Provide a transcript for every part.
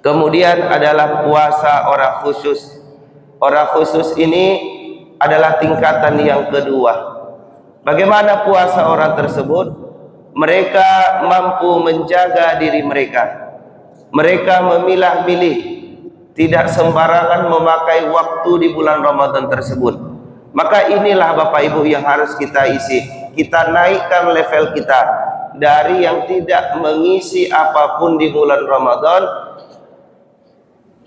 Kemudian adalah puasa orang khusus. Orang khusus ini adalah tingkatan yang kedua. Bagaimana puasa orang tersebut? Mereka mampu menjaga diri mereka. Mereka memilah-milih, tidak sembarangan memakai waktu di bulan Ramadan tersebut. Maka inilah Bapak Ibu yang harus kita isi. Kita naikkan level kita dari yang tidak mengisi apapun di bulan Ramadan.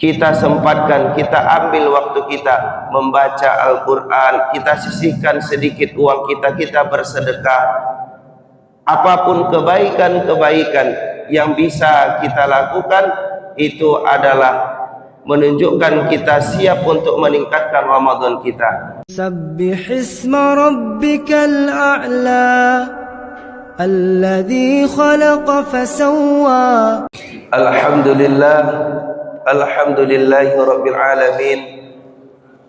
Kita sempatkan, kita ambil waktu kita membaca Al-Quran, kita sisihkan sedikit uang kita, kita bersedekah. Apapun kebaikan-kebaikan yang bisa kita lakukan, itu adalah menunjukkan kita siap untuk meningkatkan Ramadan kita. Sabbihisma rabbikal a'la alladzi khalaqa fasawwa. Alhamdulillahi rabbil alamin,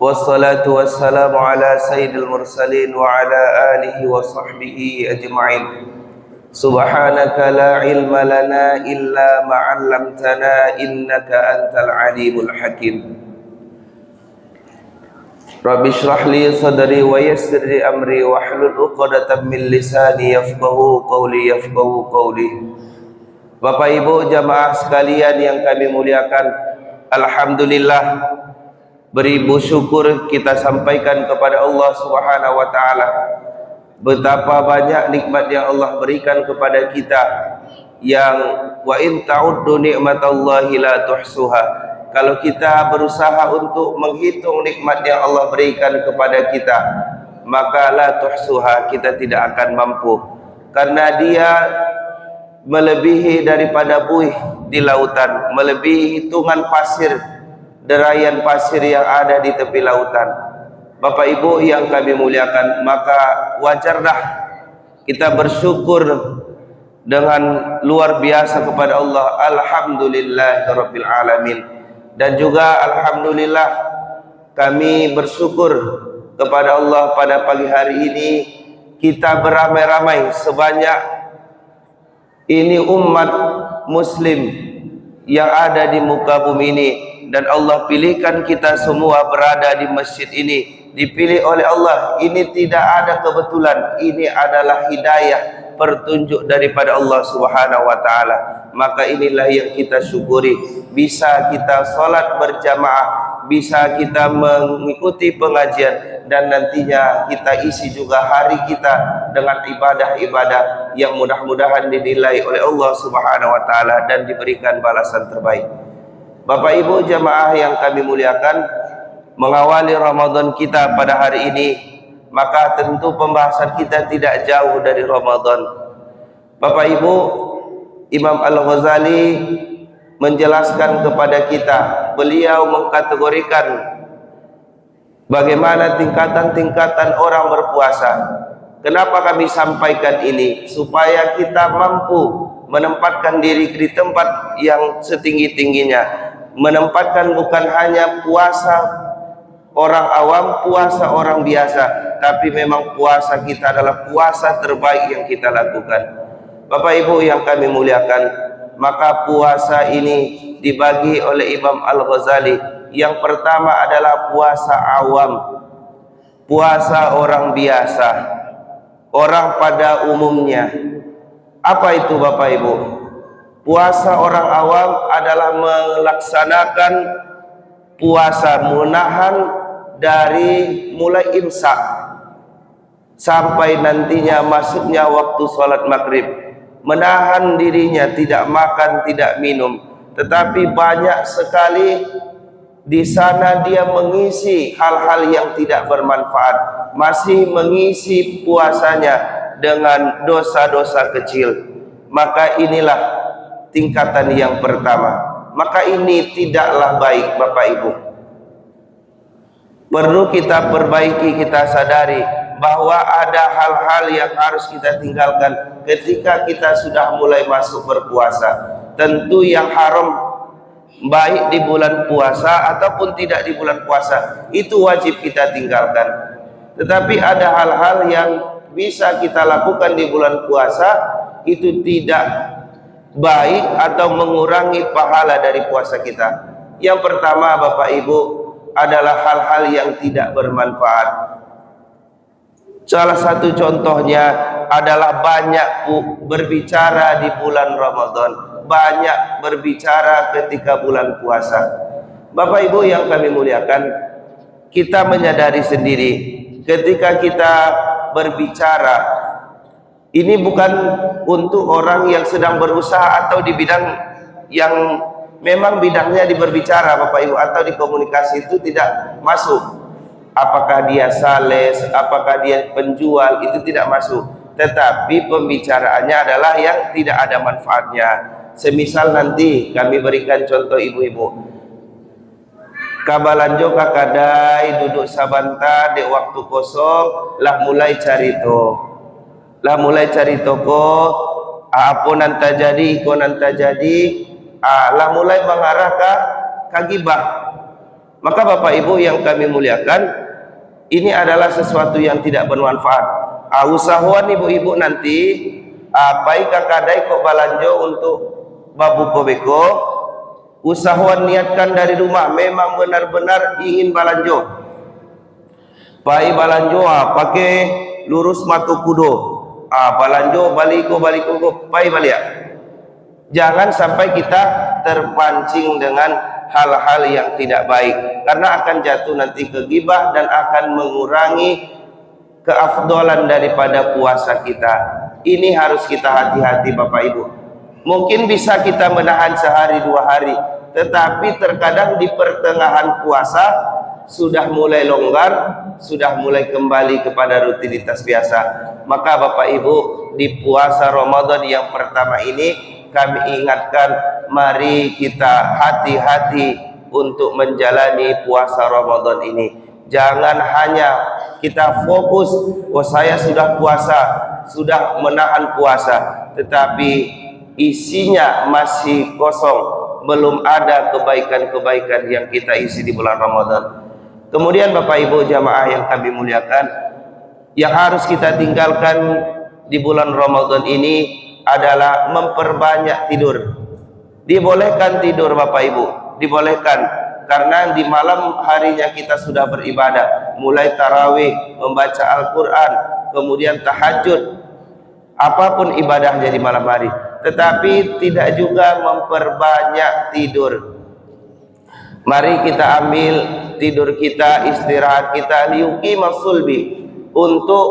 wassalatu wassalamu ala sayyidil mursalin wa ala alihi wa sahbihi ajma'in. Subhanaka la ilma lana illa ma 'allamtana innaka antal alimul hakim. Rabbi shrah li sadri wa yassir li amri wahlul 'uqdatam min lisani yafqahu qawli. Bapak Ibu jamaah sekalian yang kami muliakan, alhamdulillah, beribu syukur kita sampaikan kepada Allah Subhanahu wa taala. Betapa banyak nikmat yang Allah berikan kepada kita, yang wa in ta'uddu ni'matallahi la tuhsuha. Kalau kita berusaha untuk menghitung nikmat yang Allah berikan kepada kita, maka la tuhsuha, kita tidak akan mampu, karena dia melebihi daripada buih di lautan, melebihi hitungan pasir, derayan pasir yang ada di tepi lautan. Bapak Ibu yang kami muliakan, maka wajarlah kita bersyukur dengan luar biasa kepada Allah. Alhamdulillahirabbil alamin. Dan juga alhamdulillah kami bersyukur kepada Allah pada pagi hari ini kita beramai-ramai sebanyak ini umat muslim yang ada di muka bumi ini, dan Allah pilihkan kita semua berada di masjid ini, dipilih oleh Allah. Ini tidak ada kebetulan, ini adalah hidayah, petunjuk daripada Allah Subhanahu wa taala. Maka inilah yang kita syukuri, bisa kita salat berjamaah, bisa kita mengikuti pengajian, dan nantinya kita isi juga hari kita dengan ibadah-ibadah yang mudah-mudahan dinilai oleh Allah Subhanahu wa taala dan diberikan balasan terbaik. Bapak Ibu jamaah yang kami muliakan, mengawali Ramadan kita pada hari ini, maka tentu pembahasan kita tidak jauh dari Ramadan. Bapak Ibu, Imam Al-Ghazali menjelaskan kepada kita, beliau mengkategorikan bagaimana tingkatan-tingkatan orang berpuasa. Kenapa kami sampaikan ini? Supaya kita mampu menempatkan diri di tempat yang setinggi-tingginya, menempatkan bukan hanya puasa orang awam, puasa orang biasa, tapi memang puasa kita adalah puasa terbaik yang kita lakukan. Bapak Ibu yang kami muliakan, maka puasa ini dibagi oleh Imam Al-Ghazali. Yang pertama adalah puasa awam, puasa orang biasa, orang pada umumnya. Apa itu Bapak Ibu? Puasa orang awam adalah melaksanakan puasa, menahan dari mulai imsak sampai nantinya masuknya waktu sholat maghrib, menahan dirinya tidak makan, tidak minum. Tetapi banyak sekali di sana dia mengisi hal-hal yang tidak bermanfaat, masih mengisi puasanya dengan dosa-dosa kecil. Maka inilah tingkatan yang pertama. Maka ini tidaklah baik Bapak Ibu. Perlu kita perbaiki, kita sadari bahwa ada hal-hal yang harus kita tinggalkan ketika kita sudah mulai masuk berpuasa. Tentu yang haram, baik di bulan puasa ataupun tidak di bulan puasa, itu wajib kita tinggalkan. Tetapi ada hal-hal yang bisa kita lakukan di bulan puasa, itu tidak baik atau mengurangi pahala dari puasa kita? Yang pertama Bapak Ibu adalah hal-hal yang tidak bermanfaat. Salah satu contohnya adalah banyak berbicara di bulan Ramadan, banyak berbicara ketika bulan puasa. Bapak Ibu yang kami muliakan, kita menyadari sendiri ketika kita berbicara, ini bukan untuk orang yang sedang berusaha atau di bidang yang memang bidangnya di berbicara Bapak Ibu atau di komunikasi, itu tidak masuk. Apakah dia sales, apakah dia penjual, itu tidak masuk. Tetapi pembicaraannya adalah yang tidak ada manfaatnya. Semisal nanti kami berikan contoh ibu-ibu, kabalanjo kakadai duduk sabanta dek waktu kosong lah mulai cari toko apa nanta jadi iko nanta jadi lah mulai mengarah ke kagibah. Maka Bapak Ibu yang kami muliakan, ini adalah sesuatu yang tidak bermanfaat. Usahawan ibu-ibu nanti pai kakadai kok balanjo untuk babu kobeko, usahawan niatkan dari rumah memang benar-benar ingin balanjo. Pai balanjo pakai lurus matu kudo. Balanjo baliko pai balik. Jangan sampai kita terpancing dengan hal-hal yang tidak baik, karena akan jatuh nanti ke ghibah dan akan mengurangi keafdolan daripada puasa kita. Ini harus kita hati-hati Bapak Ibu. Mungkin bisa kita menahan sehari dua hari, tetapi terkadang di pertengahan puasa sudah mulai longgar, sudah mulai kembali kepada rutinitas biasa. Maka Bapak Ibu, di puasa Ramadan yang pertama ini kami ingatkan, mari kita hati-hati untuk menjalani puasa Ramadan ini. Jangan hanya kita fokus, oh saya sudah puasa, sudah menahan puasa, tetapi isinya masih kosong, belum ada kebaikan-kebaikan yang kita isi di bulan Ramadan. Kemudian Bapak Ibu jamaah yang kami muliakan, yang harus kita tinggalkan di bulan Ramadan ini adalah memperbanyak tidur. Dibolehkan tidur Bapak Ibu, dibolehkan, karena di malam harinya kita sudah beribadah, mulai tarawih, membaca Al-Quran, kemudian tahajud, apapun ibadahnya di malam hari. Tetapi tidak juga memperbanyak tidur. Mari kita ambil tidur kita, istirahat kita liuki masulbi, untuk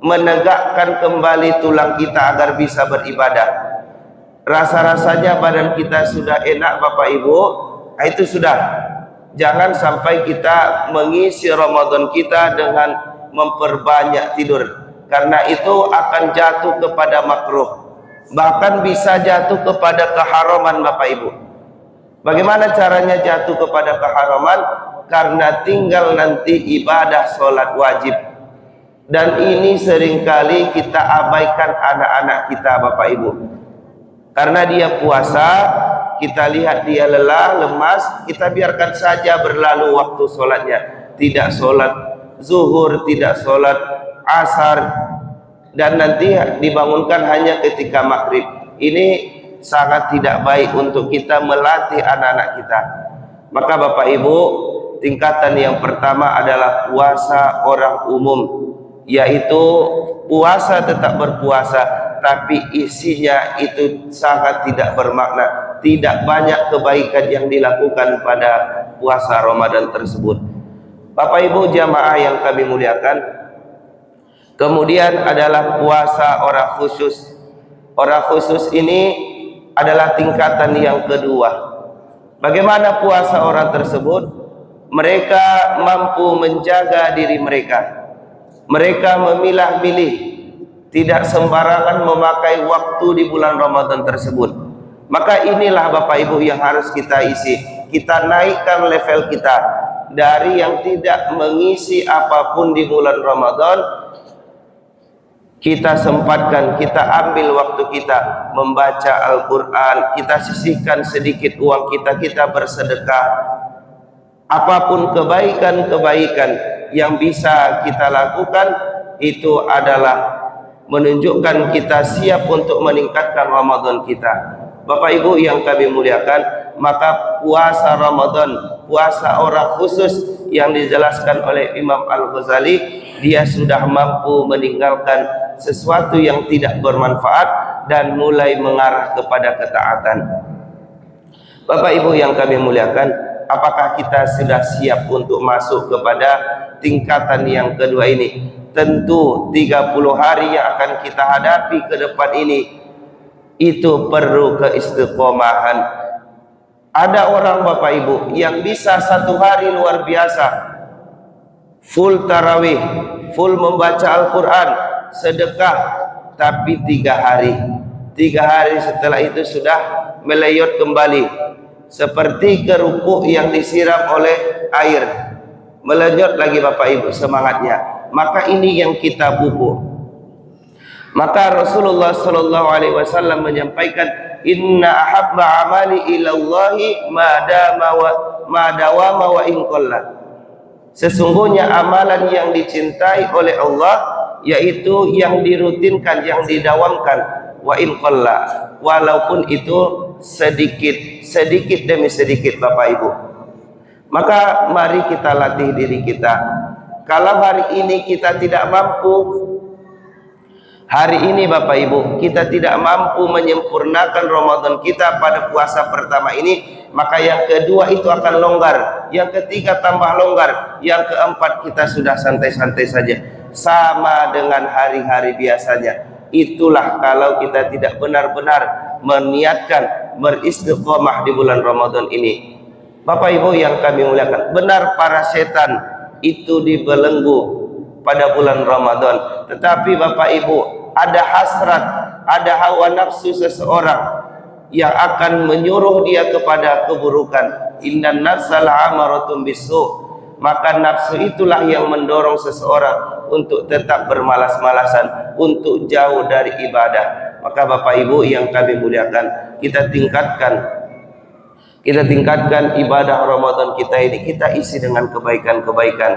menegakkan kembali tulang kita agar bisa beribadah. Rasa-rasanya badan kita sudah enak Bapak Ibu, itu sudah. Jangan sampai kita mengisi Ramadan kita dengan memperbanyak tidur, karena itu akan jatuh kepada makruh, bahkan bisa jatuh kepada keharaman Bapak Ibu. Bagaimana caranya jatuh kepada keharaman? Karena tinggal nanti ibadah sholat wajib. Dan ini seringkali kita abaikan anak-anak kita Bapak Ibu. Karena dia puasa, kita lihat dia lelah, lemas, kita biarkan saja berlalu waktu sholatnya. Tidak sholat zuhur, tidak sholat asar, dan nanti dibangunkan hanya ketika maghrib. Ini sangat tidak baik untuk kita melatih anak-anak kita. Maka Bapak Ibu, tingkatan yang pertama adalah puasa orang umum, yaitu puasa tetap berpuasa, tapi isinya itu sangat tidak bermakna, tidak banyak kebaikan yang dilakukan pada puasa Ramadan tersebut. Bapak Ibu jamaah yang kami muliakan, kemudian adalah puasa orang khusus. Orang khusus ini adalah tingkatan yang kedua. Bagaimana puasa orang tersebut? Mereka mampu menjaga diri mereka. Mereka memilah-milih, tidak sembarangan memakai waktu di bulan Ramadan tersebut. Maka inilah Bapak Ibu yang harus kita isi. Kita naikkan level kita dari yang tidak mengisi apapun di bulan Ramadan. Kita sempatkan, kita ambil waktu kita membaca Al-Quran, kita sisihkan sedikit uang kita, kita bersedekah. Apapun kebaikan-kebaikan yang bisa kita lakukan, itu adalah menunjukkan kita siap untuk meningkatkan Ramadan kita. Bapak Ibu yang kami muliakan, maka puasa Ramadan, puasa orang khusus yang dijelaskan oleh Imam Al-Ghazali, dia sudah mampu meninggalkan sesuatu yang tidak bermanfaat dan mulai mengarah kepada ketaatan. Bapak Ibu yang kami muliakan, apakah kita sudah siap untuk masuk kepada tingkatan yang kedua ini? Tentu 30 hari yang akan kita hadapi ke depan ini itu perlu keistiqomahan. Ada orang Bapak Ibu yang bisa 1 hari luar biasa, full tarawih, full membaca Al-Quran, sedekah, tapi 3 hari setelah itu sudah meleyot kembali, seperti kerupuk yang disiram oleh air, melenyot lagi Bapak Ibu semangatnya. Maka ini yang kita pupuk. Maka Rasulullah sallallahu alaihi wasallam menyampaikan, inna ahabba amali ilallahi ma dawama wa in qalla. Sesungguhnya amalan yang dicintai oleh Allah yaitu yang dirutinkan, yang didawamkan, wa in qalla, walaupun itu sedikit demi sedikit Bapak Ibu. Maka mari kita latih diri kita. Kalau hari ini kita tidak mampu, hari ini Bapak Ibu, kita tidak mampu menyempurnakan Ramadan kita pada puasa pertama ini, maka yang kedua itu akan longgar, yang ketiga tambah longgar, yang keempat kita sudah santai-santai saja, sama dengan hari-hari biasanya. Itulah kalau kita tidak benar-benar meniatkan beristiqomah di bulan Ramadan ini. Bapak Ibu yang kami muliakan, benar para setan itu dibelenggu pada bulan Ramadan, tetapi Bapak Ibu, ada hasrat, ada hawa nafsu seseorang yang akan menyuruh dia kepada keburukan. Innan nafsa la'amaratun bisu'. Maka nafsu itulah yang mendorong seseorang untuk tetap bermalas-malasan, untuk jauh dari ibadah. Maka Bapak Ibu yang kami muliakan, kita tingkatkan ibadah Ramadan kita ini, kita isi dengan kebaikan-kebaikan.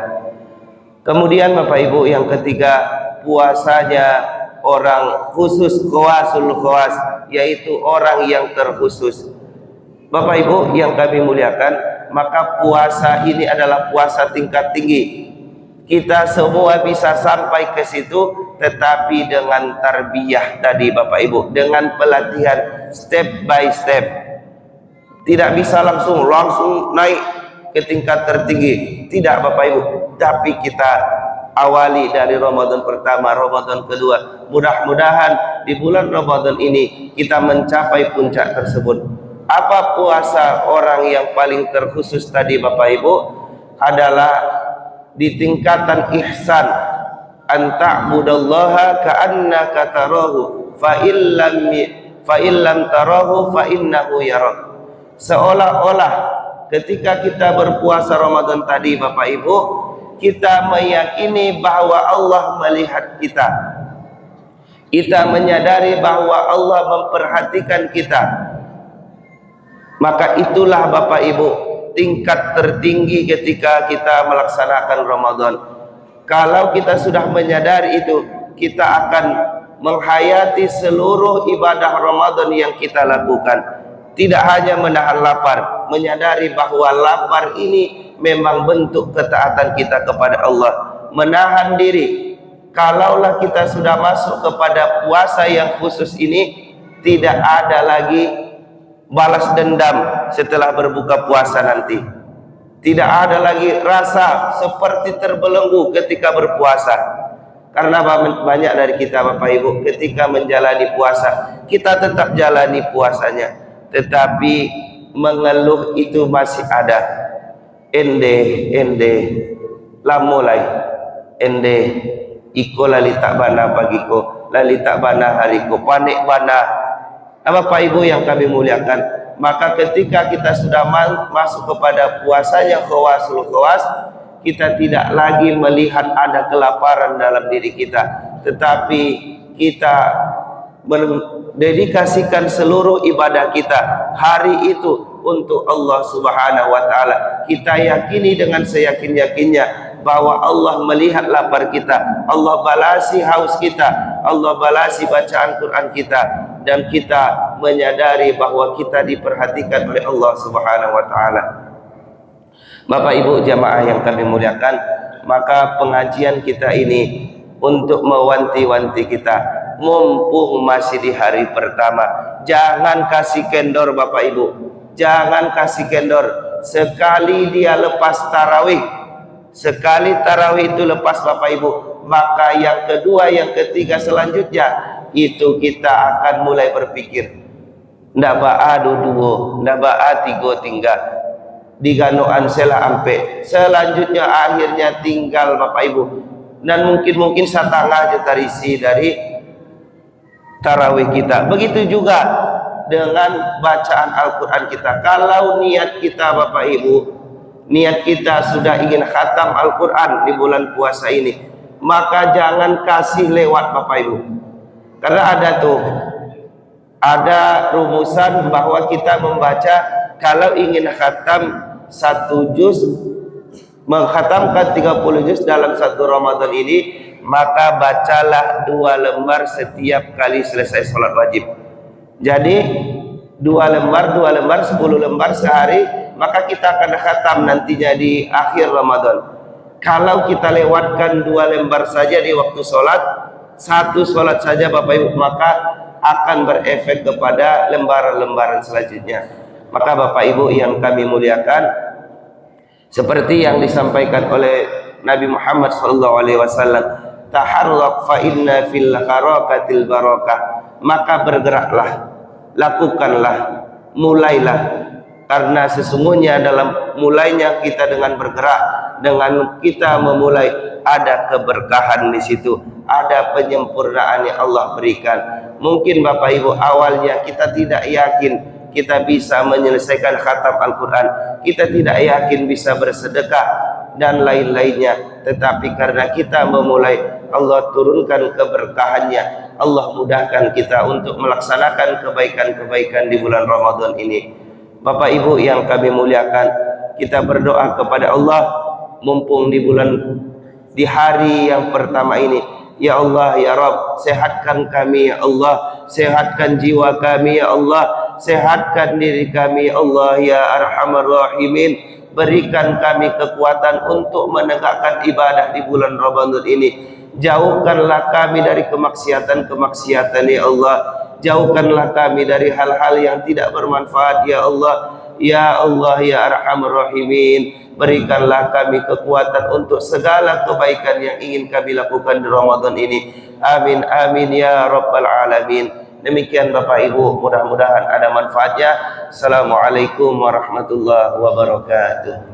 Kemudian Bapak Ibu yang ketiga, puasanya orang khusus, khawasul khawas, yaitu orang yang terkhusus. Bapak Ibu yang kami muliakan, maka puasa ini adalah puasa tingkat tinggi. Kita semua bisa sampai ke situ, tetapi dengan tarbiyah tadi Bapak Ibu, dengan pelatihan step by step. Tidak bisa langsung naik ke tingkat tertinggi, tidak Bapak Ibu, tapi kita awali dari Ramadan pertama, Ramadan kedua. Mudah-mudahan di bulan Ramadan ini kita mencapai puncak tersebut. Apa puasa orang yang paling terkhusus tadi Bapak Ibu? Adalah di tingkatan ihsan, anta'budallaha ka'annaka tarahu fa illam tarahu fa innahu yarak. Seolah-olah ketika kita berpuasa Ramadan tadi Bapak Ibu, kita meyakini bahwa Allah melihat kita. Kita menyadari bahwa Allah memperhatikan kita. Maka itulah Bapak Ibu tingkat tertinggi ketika kita melaksanakan Ramadan. Kalau kita sudah menyadari itu, kita akan menghayati seluruh ibadah Ramadan yang kita lakukan. Tidak hanya menahan lapar, menyadari bahwa lapar ini memang bentuk ketaatan kita kepada Allah. Menahan diri. Kalaulah kita sudah masuk kepada puasa yang khusus ini, tidak ada lagi balas dendam setelah berbuka puasa nanti. Tidak ada lagi rasa seperti terbelenggu ketika berpuasa. Karena banyak dari kita Bapak Ibu ketika menjalani puasa, kita tetap jalani puasanya, tetapi mengeluh itu masih ada. Ende lamulai ende iko lalita bana pagiko, lalita bana hariko, panik bana. Bapak Ibu yang kami muliakan, maka ketika kita sudah masuk kepada puasanya khawasul khawas, kita tidak lagi melihat ada kelaparan dalam diri kita, tetapi kita mendedikasikan seluruh ibadah kita hari itu untuk Allah Subhanahu wa taala. Kita yakini dengan seyakin-yakinnya bahwa Allah melihat lapar kita, Allah balasi haus kita, Allah balasi bacaan Quran kita, dan kita menyadari bahwa kita diperhatikan oleh Allah Subhanahu wa taala. Bapak Ibu jamaah yang kami muliakan, maka pengajian kita ini untuk mewanti-wanti kita, mumpung masih di hari pertama, jangan kasih kendor Bapak Ibu, jangan kasih kendor. Sekali dia lepas tarawih, sekali tarawih itu lepas Bapak Ibu, maka yang kedua, yang ketiga selanjutnya itu kita akan mulai berpikir, ndak ba'a duduwo, ndak ba'a tigo tinggal diganoan sela ampe, selanjutnya akhirnya tinggal Bapak Ibu, dan mungkin setengah jetarisi dari tarawih kita. Begitu juga dengan bacaan Al-Quran kita. Kalau niat kita Bapak Ibu, niat kita sudah ingin khatam Al-Quran di bulan puasa ini, maka jangan kasih lewat Bapak Ibu. Karena ada rumusan bahwa kita membaca, kalau ingin khatam 1 juz, mengkhatamkan 30 juz dalam 1 Ramadan ini, maka bacalah 2 lembar setiap kali selesai sholat wajib. Jadi 2 lembar 10 lembar sehari, maka kita akan khatam nantinya di akhir Ramadan. Kalau kita lewatkan 2 lembar saja di waktu sholat, 1 sholat saja Bapak Ibu, maka akan berefek kepada lembaran-lembaran selanjutnya. Maka Bapak Ibu yang kami muliakan, seperti yang disampaikan oleh Nabi Muhammad SAW, taharrak fa inna fil harakatil barakah, maka bergeraklah, lakukanlah, mulailah, karena sesungguhnya dalam mulainya kita dengan bergerak, dengan kita memulai, ada keberkahan di situ, ada penyempurnaan yang Allah berikan. Mungkin Bapak Ibu awalnya kita tidak yakin kita bisa menyelesaikan khatam Al-Quran, kita tidak yakin bisa bersedekah dan lain-lainnya, tetapi karena kita memulai, Allah turunkan keberkahannya, Allah mudahkan kita untuk melaksanakan kebaikan-kebaikan di bulan Ramadan ini. Bapak Ibu yang kami muliakan, kita berdoa kepada Allah mumpung di hari yang pertama ini. Ya Allah, ya Rabb, sehatkan kami ya Allah, sehatkan jiwa kami ya Allah, sehatkan diri kami ya Allah, ya Arhamar Rahimin. Berikan kami kekuatan untuk menegakkan ibadah di bulan Ramadan ini. Jauhkanlah kami dari kemaksiatan-kemaksiatan ya Allah, jauhkanlah kami dari hal-hal yang tidak bermanfaat ya Allah. Ya Allah, ya Arhamar Rahimin, berikanlah kami kekuatan untuk segala kebaikan yang ingin kami lakukan di Ramadan ini. Amin, amin ya Rabbal Alamin. Demikian Bapak Ibu, mudah-mudahan ada manfaatnya. Assalamualaikum warahmatullahi wabarakatuh.